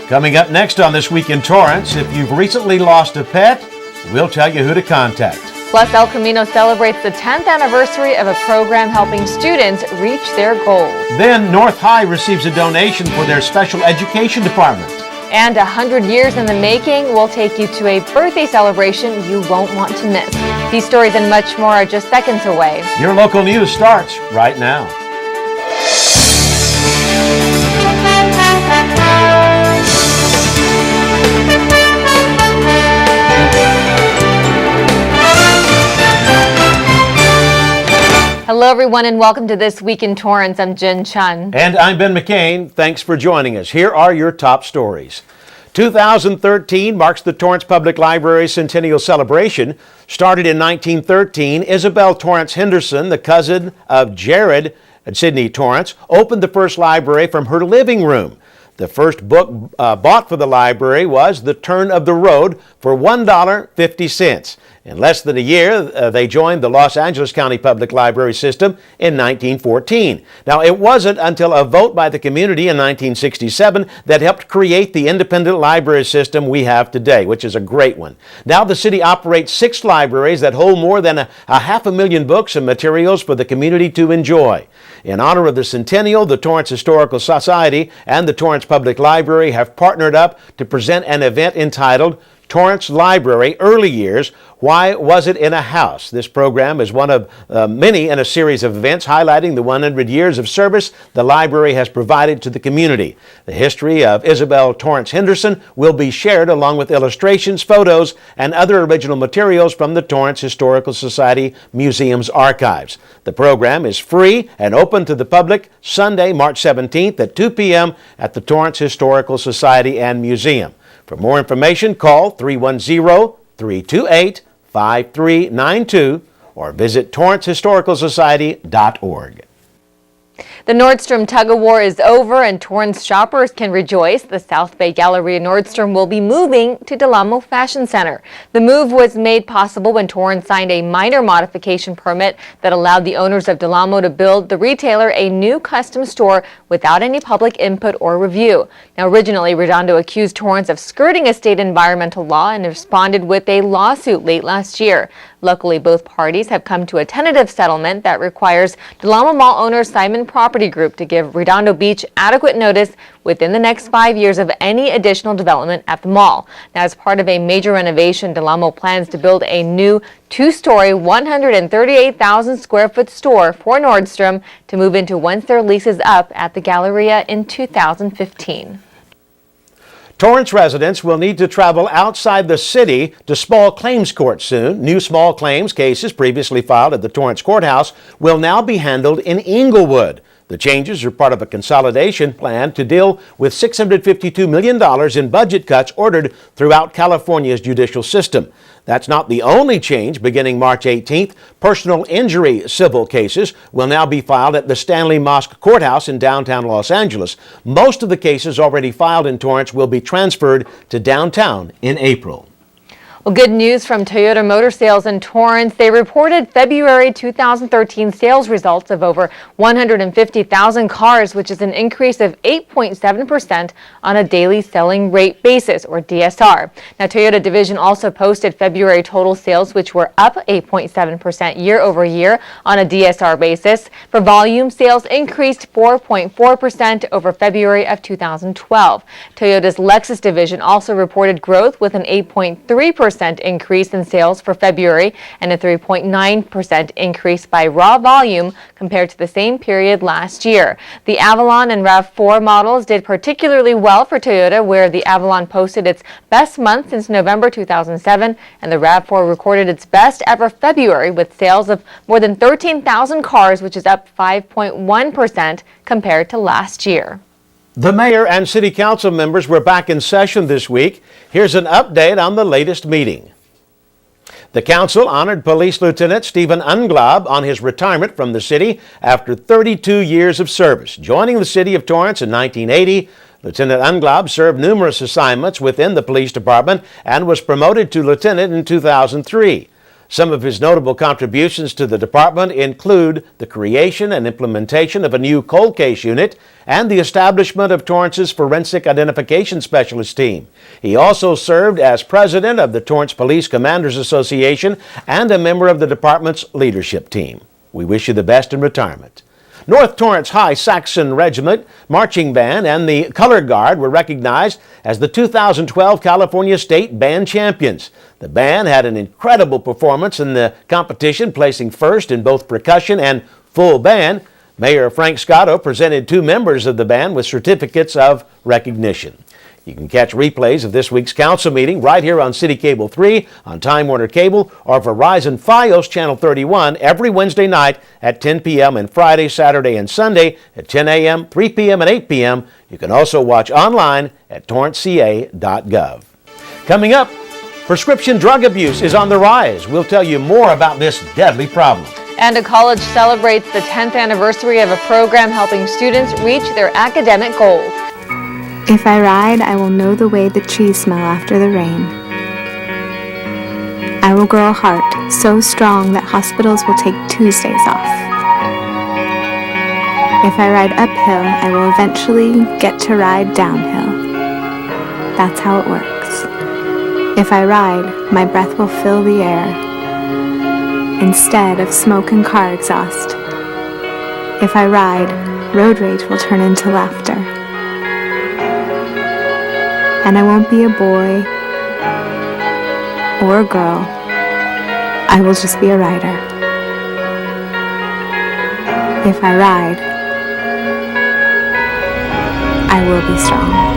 Coming up next on This Week in Torrance, if you've recently lost a pet, we'll tell you who to contact. Plus, El Camino celebrates the 10th anniversary of a program helping students reach their goals. Then North High receives a donation for their special education department. And 100 years in the making will take you to a birthday celebration you won't want to miss. These stories and much more are just seconds away. Your local news starts right now. Hello everyone and welcome to This Week in Torrance. I'm Chun. And I'm Ben McCain. Thanks for joining us. Here are your top stories. 2013 marks the Torrance Public Library Centennial Celebration. Started in 1913, Isabel Torrance Henderson, the cousin of Jared and Sidney Torrance, opened the first library from her living room. The first book bought for the library was The Turn of the Road for $1.50. In less than a year, they joined the Los Angeles County Public Library System in 1914. Now, it wasn't until a vote by the community in 1967 that helped create the independent library system we have today, which is a great one. Now, the city operates 6 libraries that hold more than a 500,000 books and materials for the community to enjoy. In honor of the centennial, the Torrance Historical Society and the Torrance Public Library have partnered up to present an event entitled Torrance Library Early Years, Why Was It in a House? This program is one of many in a series of events highlighting the 100 years of service the library has provided to the community. The history of Isabel Torrance Henderson will be shared along with illustrations, photos, and other original materials from the Torrance Historical Society Museum's archives. The program is free and open to the public Sunday, March 17th at 2 p.m. at the Torrance Historical Society and Museum. For more information, call 310-328-5392 or visit torrancehistoricalsociety.org. The Nordstrom tug-of-war is over and Torrance shoppers can rejoice. The South Bay Galleria Nordstrom will be moving to Del Amo Fashion Center. The move was made possible when Torrance signed a minor modification permit that allowed the owners of Del Amo to build the retailer a new custom store without any public input or review. Now, originally, Redondo accused Torrance of skirting a state environmental law and responded with a lawsuit late last year. Luckily, both parties have come to a tentative settlement that requires Del Amo Mall owner Simon Property Group to give Redondo Beach adequate notice within the next 5 years of any additional development at the mall. Now, as part of a major renovation, Del Amo plans to build a new 2-story, 138,000 square foot store for Nordstrom to move into once their lease is up at the Galleria in 2015. Torrance residents will need to travel outside the city to small claims court soon. New small claims cases previously filed at the Torrance Courthouse will now be handled in Inglewood. The changes are part of a consolidation plan to deal with $652 million in budget cuts ordered throughout California's judicial system. That's not the only change. Beginning March 18th, personal injury civil cases will now be filed at the Stanley Mosque Courthouse in downtown Los Angeles. Most of the cases already filed in Torrance will be transferred to downtown in April. Well, good news from Toyota Motor Sales in Torrance. They reported February 2013 sales results of over 150,000 cars, which is an increase of 8.7% on a daily selling rate basis, or DSR. Now, Toyota Division also posted February total sales, which were up 8.7% year over year on a DSR basis. For volume, sales increased 4.4% over February of 2012. Toyota's Lexus Division also reported growth with an 8.3% increase in sales for February and a 3.9% increase by raw volume compared to the same period last year. The Avalon and RAV4 models did particularly well for Toyota, where the Avalon posted its best month since November 2007, and the RAV4 recorded its best ever February with sales of more than 13,000 cars, which is up 5.1% compared to last year. The mayor and city council members were back in session this week. Here's an update on the latest meeting. The council honored Police Lieutenant Stephen Unglaub on his retirement from the city after 32 years of service. Joining the city of Torrance in 1980, Lieutenant Unglaub served numerous assignments within the police department and was promoted to lieutenant in 2003. Some of his notable contributions to the department include the creation and implementation of a new cold case unit and the establishment of Torrance's Forensic Identification Specialist team. He also served as president of the Torrance Police Commanders Association and a member of the department's leadership team. We wish you the best in retirement. North Torrance High Saxon Regiment, Marching Band, and the Color Guard were recognized as the 2012 California State Band Champions. The band had an incredible performance in the competition, placing first in both percussion and full band. Mayor Frank Scotto presented two members of the band with certificates of recognition. You can catch replays of this week's council meeting right here on CitiCABLE 3, on Time Warner Cable, or Verizon Fios Channel 31 every Wednesday night at 10 p.m. and Friday, Saturday, and Sunday at 10 a.m., 3 p.m., and 8 p.m. You can also watch online at torranceca.gov. Coming up, prescription drug abuse is on the rise. We'll tell you more about this deadly problem. And a college celebrates the 10th anniversary of a program helping students reach their academic goals. If I ride, I will know the way the trees smell after the rain. I will grow a heart so strong that hospitals will take Tuesdays off. If I ride uphill, I will eventually get to ride downhill. That's how it works. If I ride, my breath will fill the air instead of smoke and car exhaust. If I ride, road rage will turn into laughter. And I won't be a boy or a girl. I will just be a rider. If I ride, I will be strong.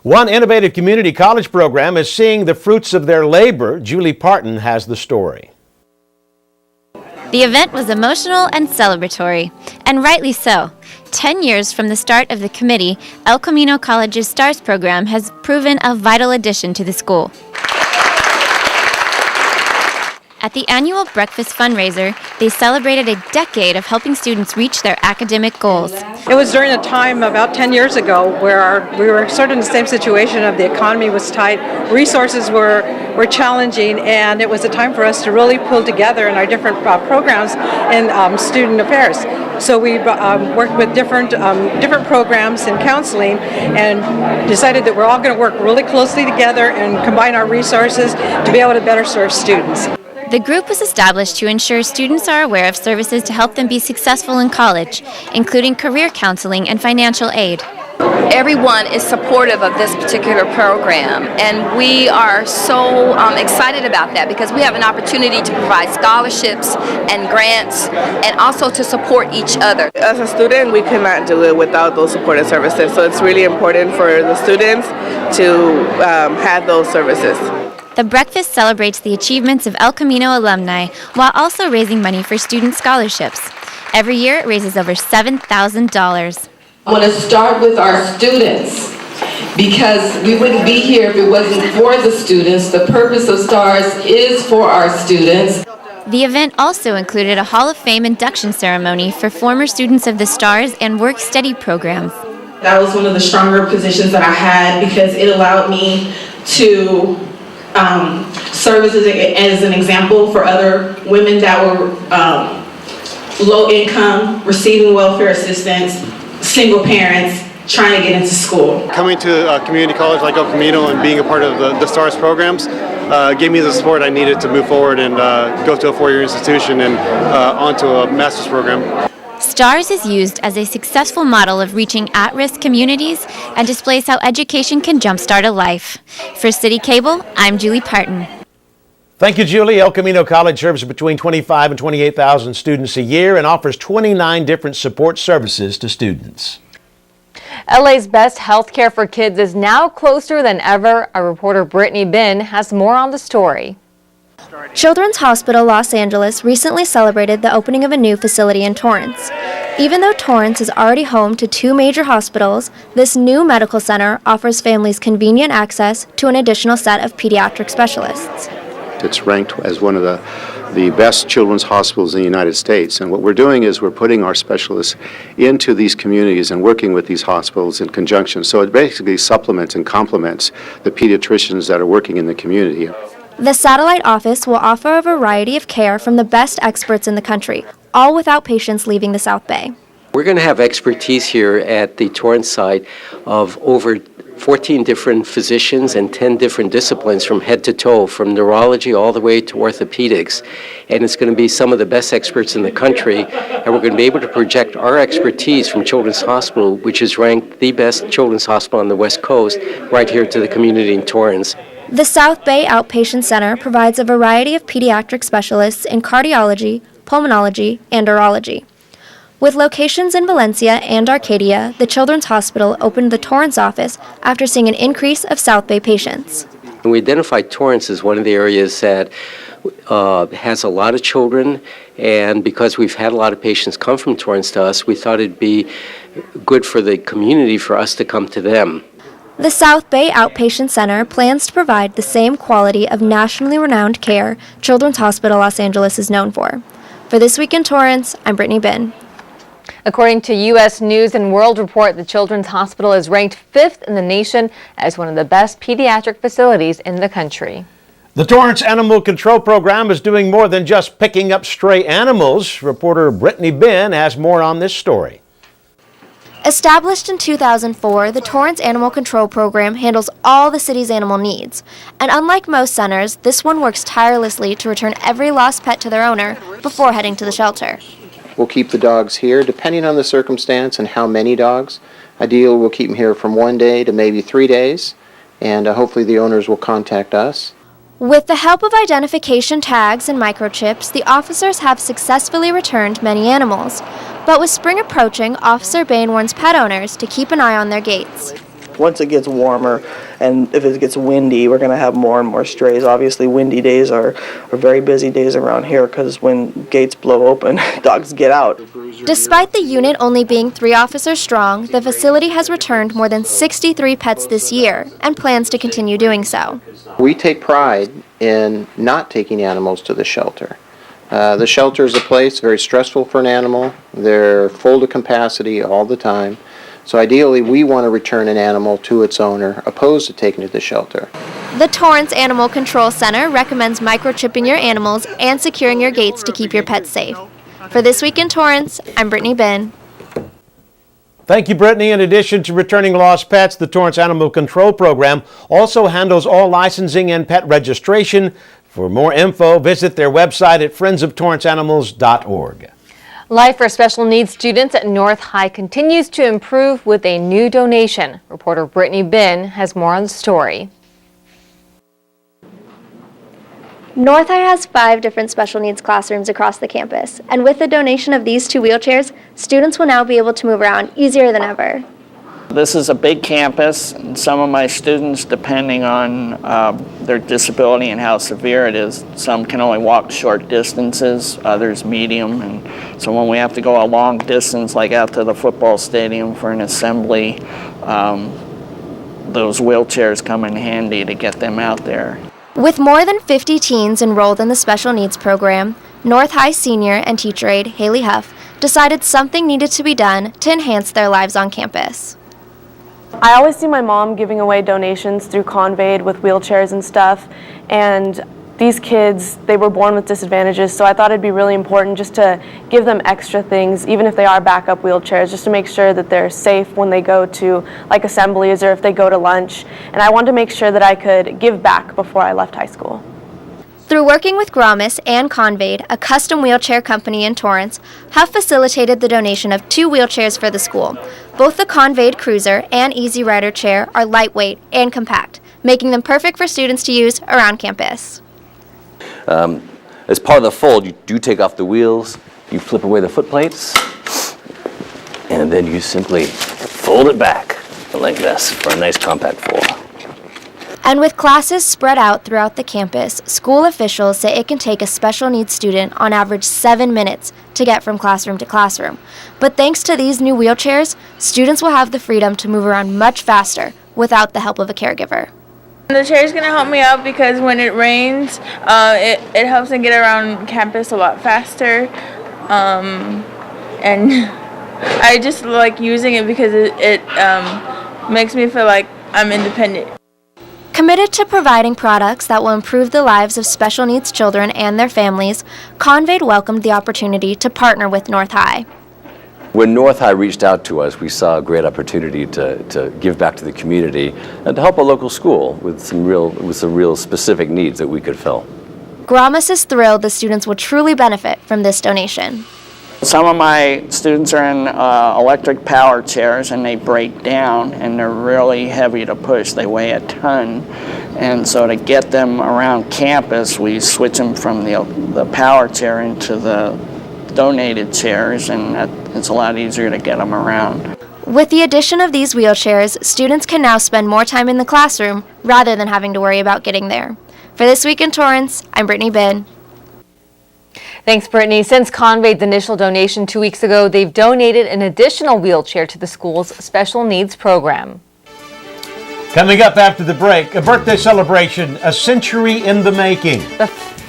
One innovative community college program is seeing the fruits of their labor. Julie Parton has the story. The event was emotional and celebratory, and rightly so. 10 years from the start of the committee, El Camino College's STARS program has proven a vital addition to the school. At the annual breakfast fundraiser, they celebrated a decade of helping students reach their academic goals. It was during a time about 10 years ago where we were sort of in the same situation of the economy was tight, resources were challenging, and it was a time for us to really pull together in our different programs in student affairs. So we worked with different programs in counseling and decided that we're all going to work really closely together and combine our resources to be able to better serve students. The group was established to ensure students are aware of services to help them be successful in college, including career counseling and financial aid. Everyone is supportive of this particular program, and we are so excited about that because we have an opportunity to provide scholarships and grants and also to support each other. As a student, we cannot do it without those supportive services, so it's really important for the students to have those services. The breakfast celebrates the achievements of El Camino alumni while also raising money for student scholarships. Every year, it raises over $7,000. I want to start with our students because we wouldn't be here if it wasn't for the students. The purpose of STARS is for our students. The event also included a Hall of Fame induction ceremony for former students of the STARS and Work Steady programs. That was one of the stronger positions that I had because it allowed me to serve as an example for other women that were low income, receiving welfare assistance, single parents, trying to get into school. Coming to a community college like El Camino and being a part of the STARS programs gave me the support I needed to move forward and go to a four-year institution and onto a master's program. STARS is used as a successful model of reaching at-risk communities and displays how education can jumpstart a life. For CitiCABLE, I'm Julie Parton. Thank you, Julie. El Camino College serves between 25,000 and 28,000 students a year and offers 29 different support services to students. LA's best health care for kids is now closer than ever. Our reporter Brittany Bin has more on the story. Children's Hospital Los Angeles recently celebrated the opening of a new facility in Torrance. Even though Torrance is already home to two major hospitals, this new medical center offers families convenient access to an additional set of pediatric specialists. It's ranked as one of the the best children's hospitals in the United States. And what we're doing is we're putting our specialists into these communities and working with these hospitals in conjunction. So it basically supplements and complements the pediatricians that are working in the community. The satellite office will offer a variety of care from the best experts in the country, all without patients leaving the South Bay. We're going to have expertise here at the Torrance site of over 14 different physicians and 10 different disciplines from head to toe, from neurology all the way to orthopedics. And it's going to be some of the best experts in the country, and we're going to be able to project our expertise from Children's Hospital, which is ranked the best children's hospital on the West Coast, right here to the community in Torrance. The South Bay Outpatient Center provides a variety of pediatric specialists in cardiology, pulmonology, and urology. With locations in Valencia and Arcadia, the Children's Hospital opened the Torrance office after seeing an increase of South Bay patients. And we identified Torrance as one of the areas that has a lot of children, and because we've had a lot of patients come from Torrance to us, we thought it'd be good for the community for us to come to them. The South Bay Outpatient Center plans to provide the same quality of nationally renowned care Children's Hospital Los Angeles is known for. For This Week in Torrance, I'm Brittany Bin. According to U.S. News and World Report, the Children's Hospital is ranked 5th in the nation as one of the best pediatric facilities in the country. The Torrance Animal Control Program is doing more than just picking up stray animals. Reporter Brittany Bin has more on this story. Established in 2004, the Torrance Animal Control Program handles all the city's animal needs. And unlike most centers, this one works tirelessly to return every lost pet to their owner before heading to the shelter. We'll keep the dogs here depending on the circumstance and how many dogs. Ideally, we'll keep them here from 1 day to maybe 3 days, and hopefully the owners will contact us. With the help of identification tags and microchips, the officers have successfully returned many animals. But with spring approaching, Officer Bain warns pet owners to keep an eye on their gates. Once it gets warmer and if it gets windy, we're going to have more and more strays. Obviously, windy days are very busy days around here because when gates blow open, dogs get out. Despite the unit only being 3 officers strong, the facility has returned more than 63 pets this year and plans to continue doing so. We take pride in not taking animals to the shelter. The shelter is a place very stressful for an animal. They're full to capacity all the time. So ideally, we want to return an animal to its owner, opposed to taking it to the shelter. The Torrance Animal Control Center recommends microchipping your animals and securing your gates to keep your pets safe. For This Week in Torrance, I'm Brittany Bin. Thank you, Brittany. In addition to returning lost pets, the Torrance Animal Control Program also handles all licensing and pet registration. For more info, visit their website at friendsoftorranceanimals.org. Life for special needs students at North High continues to improve with a new donation. Reporter Brittany Bin has more on the story. North High has 5 different special needs classrooms across the campus, and with the donation of these 2 wheelchairs, students will now be able to move around easier than ever. This is a big campus, and some of my students, depending on their disability and how severe it is, some can only walk short distances, others medium, and so when we have to go a long distance, like out to the football stadium for an assembly, those wheelchairs come in handy to get them out there. With more than 50 teens enrolled in the special needs program, North High senior and teacher aide Haley Huff decided something needed to be done to enhance their lives on campus. I always see my mom giving away donations through Convade with wheelchairs and stuff, and these kids, they were born with disadvantages, so I thought it'd be really important just to give them extra things, even if they are backup wheelchairs, just to make sure that they're safe when they go to like assemblies or if they go to lunch. And I wanted to make sure that I could give back before I left high school. Through working with Gromis and Convade, a custom wheelchair company in Torrance, Huff facilitated the donation of 2 wheelchairs for the school. Both the Convade Cruiser and Easy Rider chair are lightweight and compact, making them perfect for students to use around campus. As part of the fold, you do take off the wheels, you flip away the foot plates, and then you simply fold it back like this for a nice compact fold. And with classes spread out throughout the campus, school officials say it can take a special needs student on average 7 minutes to get from classroom to classroom. But thanks to these new wheelchairs, students will have the freedom to move around much faster without the help of a caregiver. The chair is going to help me out because when it rains, it helps me get around campus a lot faster. And I just like using it because it makes me feel like I'm independent. Committed to providing products that will improve the lives of special needs children and their families, Convade welcomed the opportunity to partner with North High. When North High reached out to us, we saw a great opportunity to give back to the community and to help a local school with some real specific needs that we could fill. Gramas is thrilled the students will truly benefit from this donation. Some of my students are in electric power chairs and they break down and they're really heavy to push. They weigh a ton. And so to get them around campus, we switch them from the power chair into the donated chairs, and it's a lot easier to get them around. With the addition of these wheelchairs, students can now spend more time in the classroom rather than having to worry about getting there. For This Week in Torrance, I'm Brittany Bin. Thanks, Brittany. Since Convade's initial donation 2 weeks ago, they've donated an additional wheelchair to the school's special needs program. Coming up after the break, a birthday celebration, a century in the making.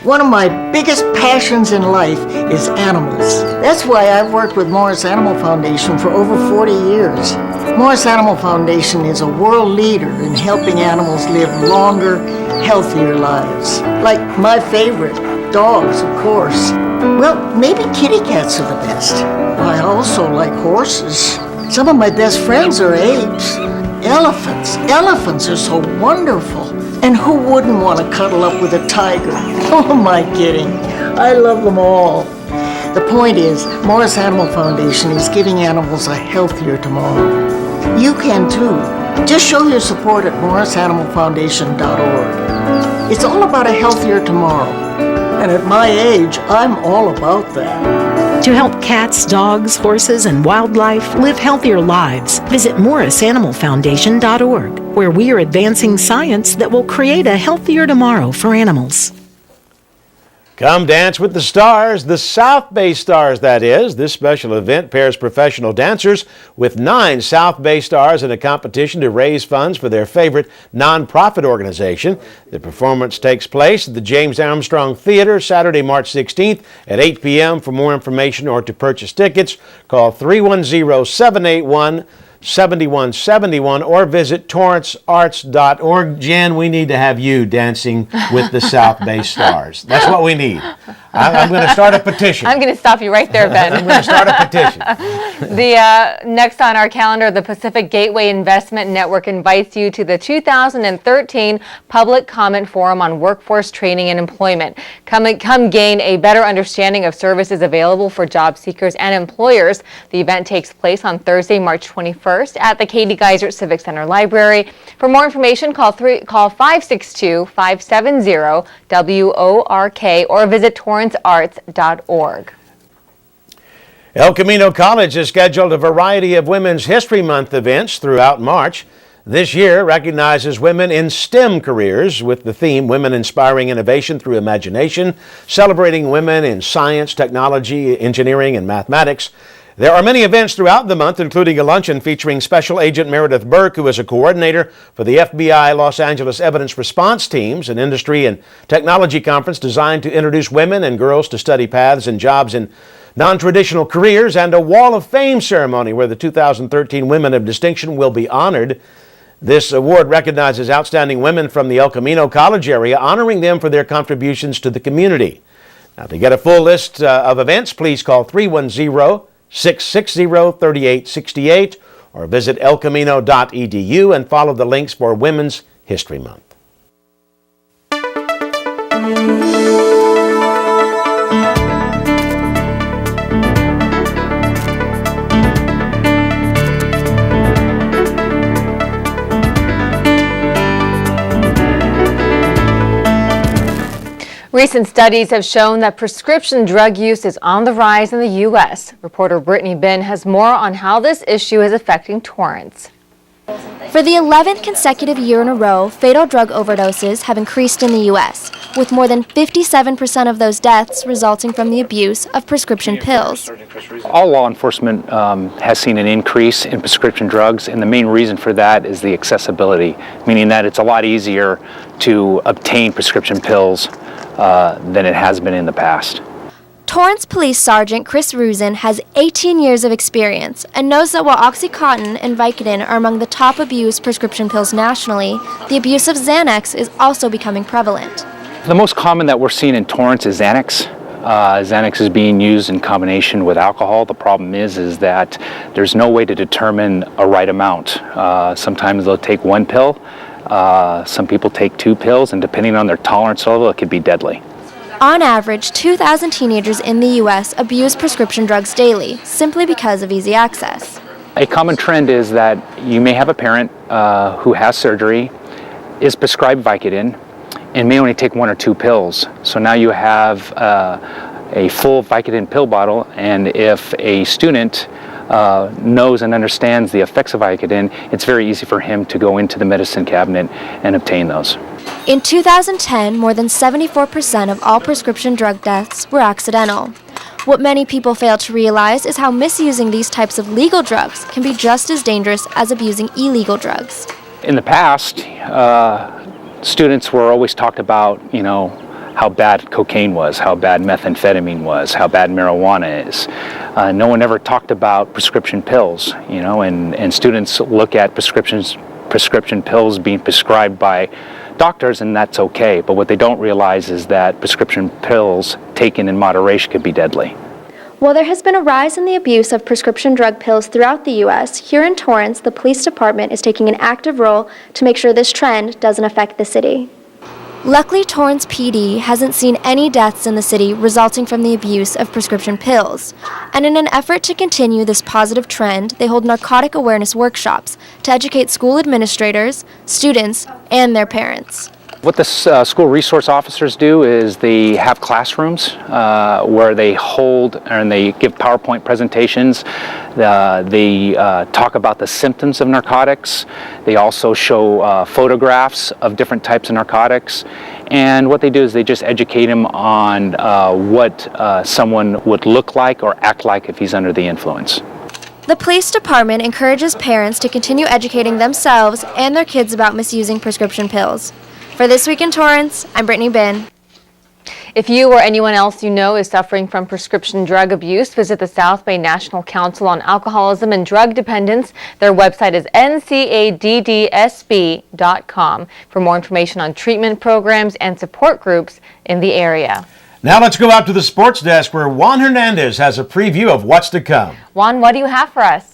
One of my biggest passions in life is animals. That's why I've worked with Morris Animal Foundation for over 40 years. Morris Animal Foundation is a world leader in helping animals live longer, healthier lives. Like my favorite, dogs, of course. Well, maybe kitty cats are the best. I also like horses. Some of my best friends are apes. Elephants. Elephants are so wonderful. And who wouldn't want to cuddle up with a tiger? Oh, am I kidding? I love them all. The point is, Morris Animal Foundation is giving animals a healthier tomorrow. You can too. Just show your support at morrisanimalfoundation.org. It's all about a healthier tomorrow. And at my age, I'm all about that. To help cats, dogs, horses, and wildlife live healthier lives, visit morrisanimalfoundation.org, where we are advancing science that will create a healthier tomorrow for animals. Come dance with the stars, the South Bay Stars, that is. This special event pairs professional dancers with 9 South Bay Stars in a competition to raise funds for their favorite nonprofit organization. The performance takes place at the James Armstrong Theater Saturday, March 16th at 8 p.m. For more information or to purchase tickets, call 310-781-7171 or visit torrancearts.org. Jan, we need to have you dancing with the South Bay Stars. That's what we need. I'm going to start a petition. I'm going to stop you right there, Ben. I'm going to start a petition. Next on our calendar, the Pacific Gateway Investment Network invites you to the 2013 Public Comment Forum on Workforce Training and Employment. Come gain a better understanding of services available for job seekers and employers. The event takes place on Thursday, March 21st at the Katie Geiser Civic Center Library. For more information, call 562-570-WORK or visit torrancearts.org. El Camino College has scheduled a variety of Women's History Month events throughout March. This year recognizes women in STEM careers with the theme Women Inspiring Innovation Through Imagination, celebrating women in science, technology, engineering, and mathematics. There are many events throughout the month, including a luncheon featuring Special Agent Meredith Burke, who is a coordinator for the FBI Los Angeles Evidence Response Teams, an industry and technology conference designed to introduce women and girls to study paths and jobs in non-traditional careers, and a Wall of Fame ceremony where the 2013 Women of Distinction will be honored. This award recognizes outstanding women from the El Camino College area, honoring them for their contributions to the community. Now, to get a full list of events, please call 310-660-3868 or visit elcamino.edu and follow the links for Women's History Month. Recent studies have shown that prescription drug use is on the rise in the U.S. Reporter Brittany Bin has more on how this issue is affecting Torrance. For the 11th consecutive year in a row, fatal drug overdoses have increased in the U.S. with more than 57% of those deaths resulting from the abuse of prescription pills. All law enforcement has seen an increase in prescription drugs, and the main reason for that is the accessibility, meaning that it's a lot easier to obtain prescription pills than it has been in the past. Torrance Police Sergeant Chris Rusin has 18 years of experience and knows that while OxyContin and Vicodin are among the top abused prescription pills nationally, the abuse of Xanax is also becoming prevalent. The most common that we're seeing in Torrance is Xanax. Xanax is being used in combination with alcohol. The problem is that there's no way to determine a right amount. Sometimes they'll take one pill, some people take 2 pills, and depending on their tolerance level, it could be deadly. On average, 2,000 teenagers in the U.S. abuse prescription drugs daily, simply because of easy access. A common trend is that you may have a parent who has surgery, is prescribed Vicodin, and may only take 1 or 2 pills. So now you have a full Vicodin pill bottle, and if a student knows and understands the effects of Vicodin, it's very easy for him to go into the medicine cabinet and obtain those. In 2010, more than 74% of all prescription drug deaths were accidental. What many people fail to realize is how misusing these types of legal drugs can be just as dangerous as abusing illegal drugs. In the past, students were always talked about, how bad cocaine was, how bad methamphetamine was, how bad marijuana is. No one ever talked about prescription pills, and students look at prescription pills being prescribed by doctors, and that's okay. But what they don't realize is that prescription pills taken in moderation could be deadly. While there has been a rise in the abuse of prescription drug pills throughout the U.S., here in Torrance, the police department is taking an active role to make sure this trend doesn't affect the city. Luckily, Torrance PD hasn't seen any deaths in the city resulting from the abuse of prescription pills. And in an effort to continue this positive trend, they hold narcotic awareness workshops to educate school administrators, students, and their parents. What the school resource officers do is they have classrooms where they hold and they give PowerPoint presentations. They talk about the symptoms of narcotics. They also show photographs of different types of narcotics. And what they do is they just educate them on what someone would look like or act like if he's under the influence. The police department encourages parents to continue educating themselves and their kids about misusing prescription pills. For This Week in Torrance, I'm Brittany Bin. If you or anyone else you know is suffering from prescription drug abuse, visit the South Bay National Council on Alcoholism and Drug Dependence. Their website is ncadddsb.com for more information on treatment programs and support groups in the area. Now let's go out to the sports desk where Juan Hernandez has a preview of what's to come. Juan, what do you have for us?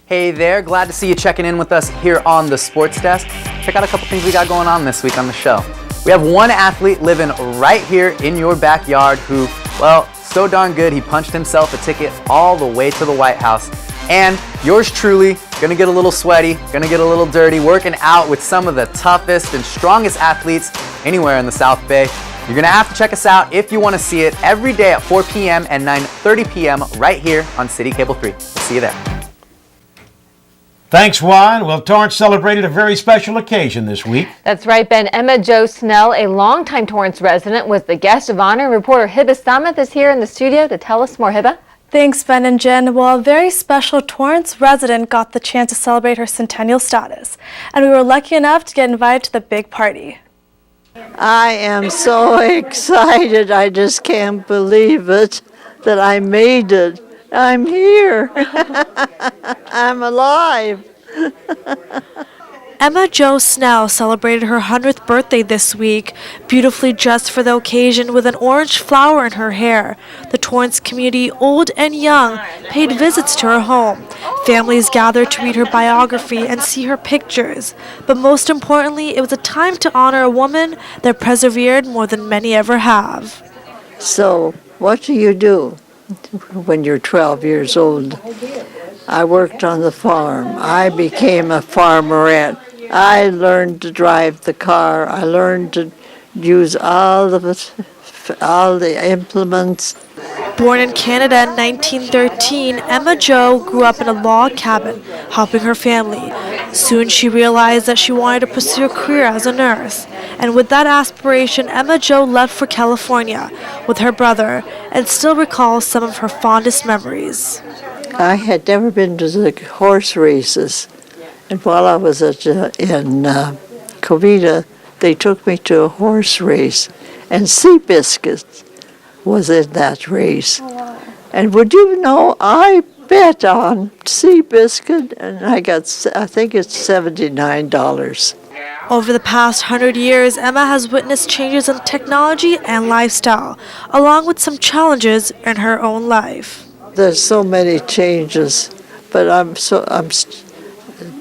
Hey there, glad to see you checking in with us here on the Sports Desk. Check out a couple things we got going on this week on the show. We have one athlete living right here in your backyard who, well, so darn good he punched himself a ticket all the way to the White House. And yours truly, gonna get a little sweaty, gonna get a little dirty, working out with some of the toughest and strongest athletes anywhere in the South Bay. You're gonna have to check us out if you wanna see it every day at 4 p.m. and 9:30 p.m. right here on CitiCABLE 3. We'll see you there. Thanks, Juan. Well, Torrance celebrated a very special occasion this week. That's right, Ben. Emma Jo Snell, a longtime Torrance resident, was the guest of honor. Reporter Hiba Sameth is here in the studio to tell us more. Hiba? Thanks, Ben and Jen. Well, a very special Torrance resident got the chance to celebrate her centennial status, and we were lucky enough to get invited to the big party. I am so excited. I just can't believe it that I made it. I'm here. I'm alive. Emma Jo Snell celebrated her 100th birthday this week, beautifully dressed for the occasion with an orange flower in her hair. The Torrance community, old and young, paid visits to her home. Families gathered to read her biography and see her pictures. But most importantly, it was a time to honor a woman that persevered more than many ever have. So, what do you do when you're 12 years old? I worked on the farm. I became a farmerette. I learned to drive the car. I learned to use all the implements. Born in Canada in 1913, Emma Jo grew up in a log cabin, helping her family. Soon she realized that she wanted to pursue a career as a nurse, and with that aspiration, Emma Jo left for California with her brother and still recalls some of her fondest memories. I had never been to the horse races, and while I was in Covina, they took me to a horse race, and Seabiscuit was in that race. And would you know, I bet on Seabiscuit, and I think it's $79. Over the past 100 years, Emma has witnessed changes in technology and lifestyle, along with some challenges in her own life. There's so many changes, but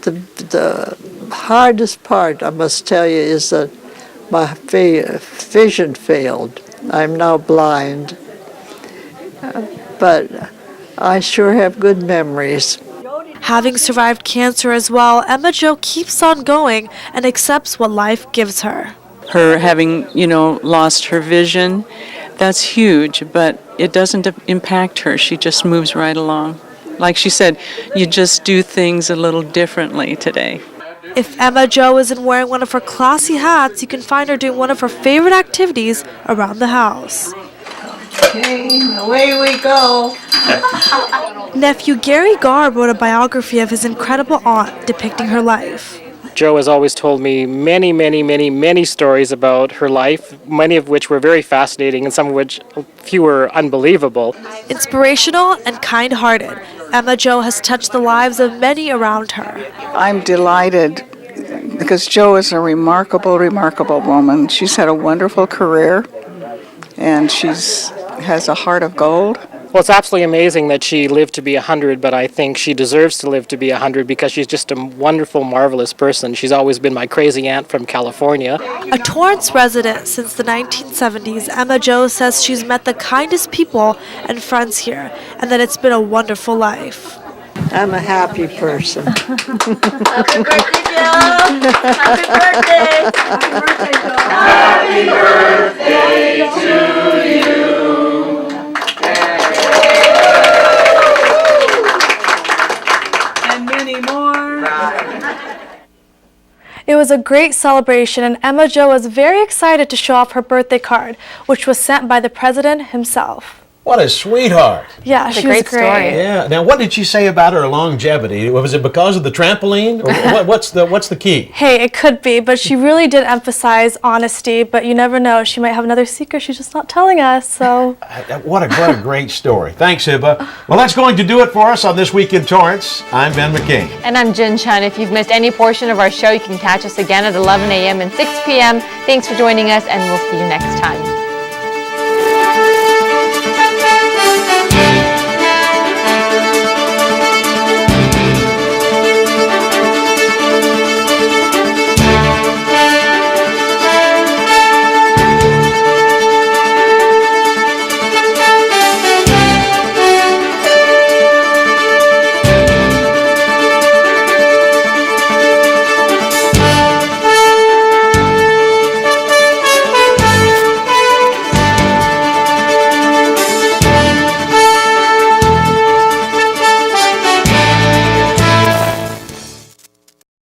the hardest part, I must tell you, is that my vision failed. I'm now blind, but I sure have good memories. Having survived cancer as well, Emma Jo keeps on going and accepts what life gives her. Her having, lost her vision, that's huge, but it doesn't impact her. She just moves right along. Like she said, you just do things a little differently today. If Emma Jo isn't wearing one of her classy hats, you can find her doing one of her favorite activities around the house. Okay, away we go. Nephew Gary Garb wrote a biography of his incredible aunt depicting her life. Jo has always told me many stories about her life, many of which were very fascinating and some of which few were unbelievable. Inspirational and kind-hearted, Emma Jo has touched the lives of many around her. I'm delighted because Jo is a remarkable woman. She's had a wonderful career and she's has a heart of gold. Well, it's absolutely amazing that she lived to be 100, but I think she deserves to live to be 100 because she's just a wonderful, marvelous person. She's always been my crazy aunt from California. A Torrance resident since the 1970s, Emma Jo says she's met the kindest people and friends here, and that it's been a wonderful life. I'm a happy person. Happy birthday, Joe! Happy birthday! Happy birthday, Joe! Happy birthday to you! And many more. It was a great celebration, and Emma Jo was very excited to show off her birthday card, which was sent by the president himself. What a sweetheart. Yeah, she was great. Yeah. Now, what did she say about her longevity? Was it because of the trampoline? Or what's the key? Hey, it could be, but she really did emphasize honesty, but you never know. She might have another secret she's just not telling us, so. What a great story. Thanks, Hiba. Well, that's going to do it for us on This Week in Torrance. I'm Ben McCain. And I'm Chun. If you've missed any portion of our show, you can catch us again at 11 a.m. and 6 p.m. Thanks for joining us, and we'll see you next time.